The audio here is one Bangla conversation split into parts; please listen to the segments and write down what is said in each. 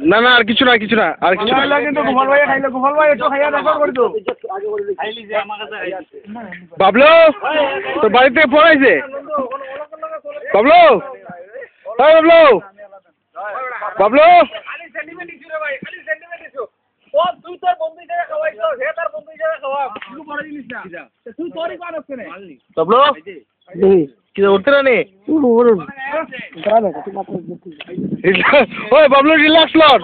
না না আর কিছু না কিছু না আর কিছু না কিন্তু গোপাল ভাই খাইলে গোপাল ভাই একটু খাইয়া দেখা করতো বাবলু তোর বাড়ি থেকে পড়াইছে বাবলু হ্যাঁ বাবলু বাবলু তুই তোর বন্ধু হিসেবে খাওয়াইছো হে তার বন্ধু হিসেবে খাওয়া তুই বড় জিনিস না তুই তোরই কোন আছে না বাবলু কি উঠতে না নে ওই বাবলু রিল্যাক্স লর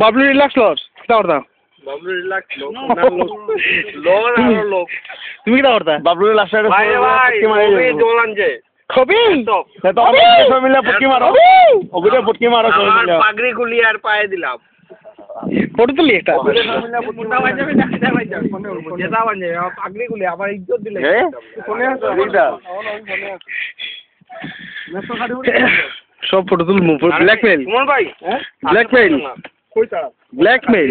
বাবলু রিল্যাক্স লর কিটা করতা বাবলু রিল্যাক্স লোক আর লোক তুমি কিটা করতা বাবলু রিল্যাক্স ভাই ভাই ওই দোলান যে কবি তো সব মিলে পটকি মারো ওবিটা পটকি মারো সব মিলে পাগড়ি খুলি আর পায়ে দিলাম ফটো তুলি একটা মোটা বাজে দেখা ভাই যেটা বাজে পাগড়ি খুলি আবার ইজ্জত দিলে ফোনে আছে এইটা সব ফটো তুল ব্ল্যাকমেল সুমন ভাই ব্ল্যাকমেল কইতা ব্ল্যাকমেল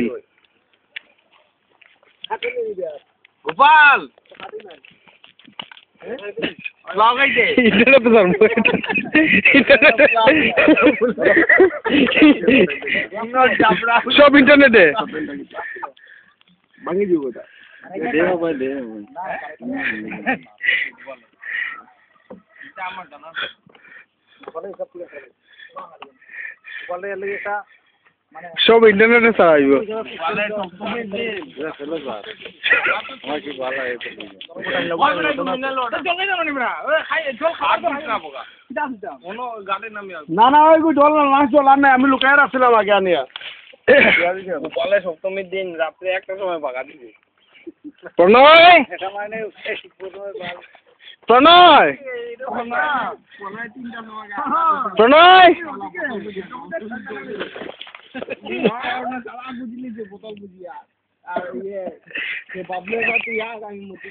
গোপাল লাগাইতে ইন্টারনেটে ধর্ম সব ইন্টারনেটে ভাঙি দিব এটা দে ভাই দে আমার জানা বলে সব পুরো বলে এটা সব ইন্টারনেটে চালাইব বলে সবসময় দে চলো স্যার আমার কি ভালো আছে না না ওই জল না লাস্ট জল আর নাই আমি লুকায় রাখছিলাম আগে আনিয়া বলে সপ্তমীর দিন রাত্রে একটা সময় ভাগা দিবি প্রণয় প্রণয় প্রণয় বুঝলি যে বোতল বুঝিয়া আর ইয়ে বাবলু তুই আমি মতি